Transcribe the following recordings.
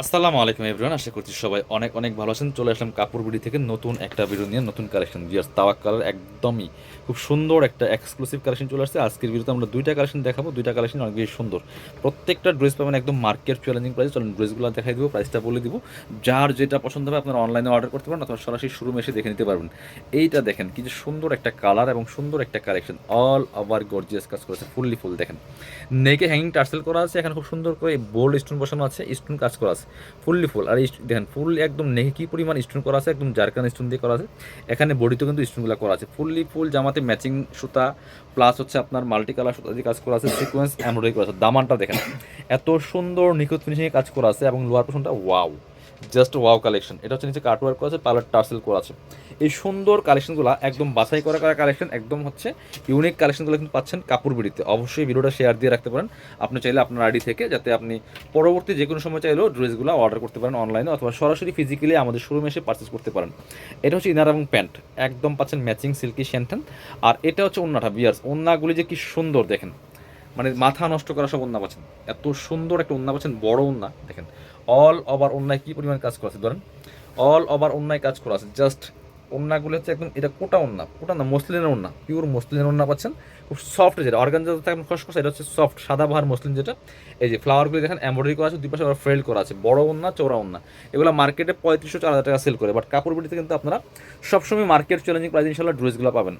আসসালামু আলাইকুম এভরিওয়ান, আশা করছি সবাই অনেক অনেক ভালো আছেন। চলে আসলাম কাপড় বিডি থেকে নতুন একটা ভিডিও নিয়ে, নতুন কালেকশন ভিউয়ার্স। তাওয়াক্কালের একদমই খুব সুন্দর একটা এক্সক্লুসিভ কালেকশন চলে আসছে। আজকের ভিডিওতে আমরা দুইটা কালেকশন দেখাবো, দুইটা কালেকশন অনেক বেশি সুন্দর। প্রত্যেকটা ড্রেস পাবেন একদম মার্কেট চ্যালেঞ্জিং প্রাইস। চলুন ড্রেসগুলো দেখাই দেবো, প্রাইসটা বলে দিব। যার যেটা পছন্দ হবে আপনারা অনলাইনে অর্ডার করতে পারেন অথবা সরাসরি শোরুমে এসে দেখে নিতে পারবেন। এইটা দেখেন কি যে সুন্দর একটা কালার এবং সুন্দর একটা কালেকশন, অল ওভার গর্জিয়াস কাজ করেছে, ফুললি ফুল দেখেন। নেকে হ্যাঙ্গিং টার্সেল করা আছে, এখানে খুব সুন্দর করে বোল্ড স্টোন বসানো আছে, স্টোন কাজ করা আছে ফুললি ফুল। আর এই দেখেন ফুল একদম নেহে কি পরিমাণ স্টোন করা আছে, একদম জারকান স্টোন দিয়ে করা আছে। এখানে বডিতেও কিন্তু স্টোনগুলো করা আছে, ফুললি ফুল জামাতে ম্যাচিং সুতা প্লাস হচ্ছে আপনার মাল্টি কালার সুতা দিয়ে কাজ করা আছে, সিকোয়েন্স এমব্রয়ডারি করা আছে। দামানটা দেখেন এত সুন্দর নিখুঁত ফিনিশিংয়ে কাজ করা আছে এবং লোয়ার পোর্শনটা ওয়াও, জাস্ট ওয়াও কালেকশন। এটা হচ্ছে নিচে কাটওয়ার্ক করা আছে, পার্লার টার্সেল করা আছে। এই সুন্দর কালেকশনগুলো একদম বাছাই করা করা কালেকশন, একদম হচ্ছে ইউনিক কালেকশনগুলো কিন্তু পাচ্ছেন কাপড় বিড়িতে। অবশ্যই ভিডিওটা শেয়ার দিয়ে রাখতে পারেন আপনি চাইলে আপনার আইডি থেকে, যাতে আপনি পরবর্তী যে কোনো সময় চাইলেও ড্রেসগুলো অর্ডার করতে পারেন অনলাইনে অথবা সরাসরি ফিজিক্যালি আমাদের শোরুমে এসে পারচেস করতে পারেন। এটা হচ্ছে ইনার এবং প্যান্ট, একদম পাচ্ছেন ম্যাচিং সিল্কি শ্যান্টান। আর এটা হচ্ছে ওন্নাটা বিয়ার্স, ওন্নাগুলি যে কি সুন্দর দেখেন, মানে মাথা নষ্ট করা সব ওন্না পাচ্ছেন। এত সুন্দর একটা ওন্না পাচ্ছেন, বড় ওন্না দেখেন। অল ওভার ওন্নায় কী পরিমাণ কাজ করা আছে ধরেন, অল ওভার ওন্নায় কাজ করা আছে। জাস্ট ওন্নাগুলো হচ্ছে একদম, এটা কোটা ওন্না, কোটা না মসলিনের ওন্না, পিওর মসলিনের ওন্না পাচ্ছেন। খুব সফট, যেটা অর্গানজা থাকবেন খসখসে, এটা হচ্ছে সফট সাদাবাহার মসলিন যেটা। এই যে ফ্লাওয়ারগুলো দেখেন এমব্রয়ডারি করা আছে, দুই পাশে আবার ফ্রেল করা আছে, বড় ওন্না চৌড়া ওন্না। এগুলো মার্কেটে 3500-4000 টাকা সেল করে, বাট কাপড় বিটিতে কিন্তু আপনারা সবসময় মার্কেট চ্যালেঞ্জিং প্রাইস ইনশাল্লাহ ড্রেসগুলো পাবেন।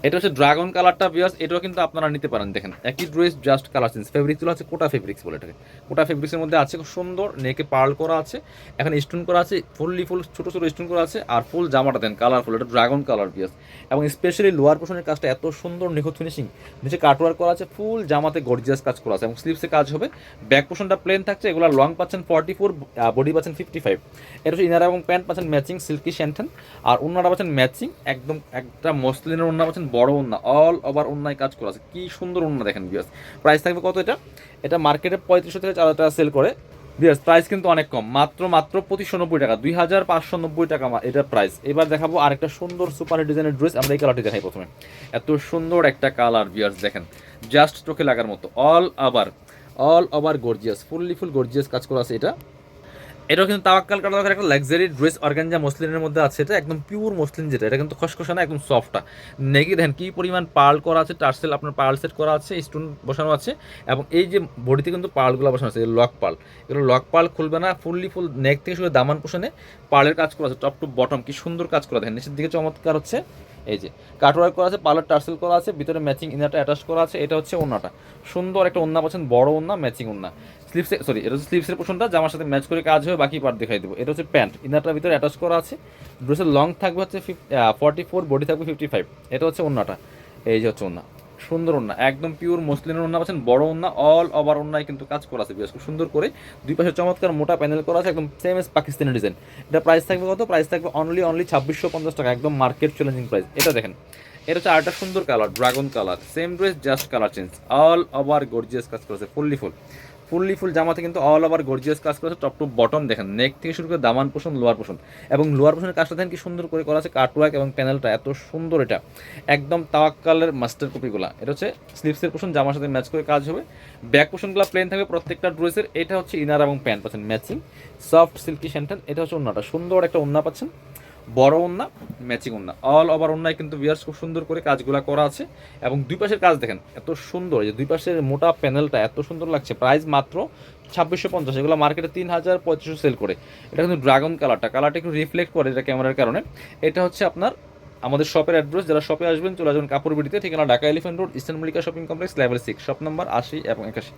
এটা হচ্ছে ড্রাগন কালারটা ভিউয়ার্স, এটাও কিন্তু আপনারা নিতে পারেন। দেখেন একই ড্রেস, জাস্ট কালার চেঞ্জ। ফেব্রিকগুলো হচ্ছে কোটা ফেব্রিক্স বলে এটাকে। কোটা ফেব্রিক্সের মধ্যে আছে, খুব সুন্দর নেকে পার্ল করা আছে, এখানে স্টোন করা আছে, ফুললি ফুল ছোটো ছোটো স্টোন করা আছে। আর ফুল জামাটা দেন কালারফুল, এটা ড্রাগন কালার ভিউয়ার্স। এবং স্পেশালি লোয়ার পোর্শনের কাজটা এত সুন্দর নিখুঁত ফিনিশিং, নিচে কাটওয়ার্ক করা আছে, ফুল জামাতে গর্জিয়াস কাজ করা আছে এবং স্লিভসে কাজ হবে। ব্যাক পোর্শনটা প্লেন থাকছে, এগুলো লং পাচ্ছেন 44, বডি পাচ্ছেন 55। এটা হচ্ছে ইনার এবং প্যান্ট পাচ্ছেন ম্যাচিং সিল্কি শ্যান্টান। আর ওন্নাটা পাচ্ছেন ম্যাচিং, একদম একটা মসলিনের ওন্না পাচ্ছেন, বড় ওন্না, অল ওভার ওন্নায় কাজ করা আছে। কি সুন্দর ওন্না দেখেন ভিউয়ার্স। প্রাইস থাকবে কত এটা? এটা মার্কেটে 3500 থেকে 4000 টাকা সেল করে ভিউয়ার্স। প্রাইস কিন্তু অনেক কম, মাত্র 2590 টাকা, 2590 টাকা এটা প্রাইস। এবার দেখাবো আরেকটা সুন্দর সুপার ডিজাইনের ড্রেস। আমরা এই কালারটি দেখাই প্রথমে। এত সুন্দর একটা কালার ভিউয়ার্স দেখেন, জাস্ট চোখে লাগার মতো, all over gorgeous, fully full gorgeous কাজ করা আছে। এটাও কিন্তু তাওয়াক্কাল কাটার একটা লাক্সারি ড্রেস, অর্গানজা মসলিনের মধ্যে আছে। এটা একদম পিওর মসলিন, যেটা এটা কিন্তু খসখসা না, একদম সফটটা। নেকি দেখেন কি পরিমাণ পার্ল করা আছে, টার্সেল আপনার পার্ল সেট করা আছে, স্টোন বসানো আছে। এবং এই যে বডিতে কিন্তু পার্লগুলো বসানো আছে, লক পার্ল। এগুলো লক পার্ল খুলবে না, ফুললি ফুল নেক থেকে শুধু দামান পোষণে পার্লের কাজ করা আছে, টপ টু বটম কি সুন্দর কাজ করা দেখেন। নিচের দিকে চমৎকার হচ্ছে এই যে কাটওয়ার্ক করা আছে, পার্লার টার্সেল করা আছে, ভিতরে ম্যাচিং ইনারটা অ্যাটাচ করা আছে। এটা হচ্ছে ওন্নাটা, সুন্দর একটা ওন্না পাচ্ছেন, বড় ওন্না, ম্যাচিং ওন্না। স্লিভসে সরি, এটা হচ্ছে স্লিভসের পোর্শনটা জামার সাথে ম্যাচ করে কাজ হবে, বাকি পার্ট দেখাই দেবো। এটা হচ্ছে প্যান্ট, ইনারটার ভিতরে অ্যাটাচ করা আছে। ড্রেসের লং থাকবে হচ্ছে 44, বডি থাকবে 55। এটা হচ্ছে ওন্নাটা, এই যে হচ্ছে ওন্না, সুন্দর ওন্না, একদম পিওর মসলিনের ওন্না পাচ্ছেন, বড় ওন্না, অল ওভার ওন্নায় কিন্তু কাজ করা আছে বেশ খুব সুন্দর করে। দুই পাশে চমৎকার মোটা প্যানেল করা আছে, একদম সেম এস পাকিস্তানি ডিজাইন। এটা প্রাইস থাকবে কত? প্রাইস থাকবে অনলি 2650 টাকা, একদম মার্কেট চ্যালেঞ্জিং প্রাইস। এটা দেখেন, এটা হচ্ছে আরেকটা সুন্দর colour, dragon colour, same dress just colour change. All over gorgeous কাজ করেছে, ফুললি ফুল জামাতে কিন্তু অল ওভার গর্জিয়াস কাজ করেছে, টপ টু বটম দেখেন, নেক থেকে শুরু করে দামান পোষণ, লোয়ার পোষণ। এবং লোয়ার পোষণের কাজটা দেখেন কি সুন্দর করে করা আছে, কাটওয়ার্ক এবং প্যানেলটা এত সুন্দর। এটা একদম তাওয়াক্কালের মাস্টার কপিগুলা। এটা হচ্ছে স্লিভসের পোষণ, জামার সাথে ম্যাচ করে কাজ হবে। ব্যাক পোষণগুলো প্লেন থাকবে প্রত্যেকটা ড্রেসের। এটা হচ্ছে ইনার এবং প্যান্ট পাচ্ছেন ম্যাচিং, সফট সিল্কি শ্যান্টান। এটা হচ্ছে ওন্নাটা, সুন্দর একটা ওন্না পাচ্ছেন, বড় ওন্না, ম্যাচিং ওন্না, অল ওভার ওন্নায় কিন্তু ভিউয়ার্স খুব সুন্দর করে কাজগুলো করা আছে। এবং দুই পাশের কাজ দেখেন এত সুন্দর, যে দুই পাশের মোটা প্যানেলটা এত সুন্দর লাগছে। প্রাইস মাত্র 2650, এগুলো মার্কেটে 3500 সেল করে। এটা কিন্তু ড্রাগন কালারটা একটু রিফ্লেক্ট করে এটা ক্যামেরার কারণে। এটা হচ্ছে আপনার আমাদের শপের অ্যাড্রেস। যারা শপে আসবেন চলে আসবেন কাপড় বিডিতে, ঠিকানা Dhaka elephant road, eastern Mallika shopping complex, level 6, shop number 80 এবং 81।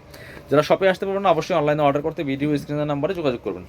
যারা শপে আসতে পারবেন না, অবশ্যই অনলাইনে অর্ডার করতে ভিডিও স্ক্রিনের নাম্বারে যোগাযোগ করবেন।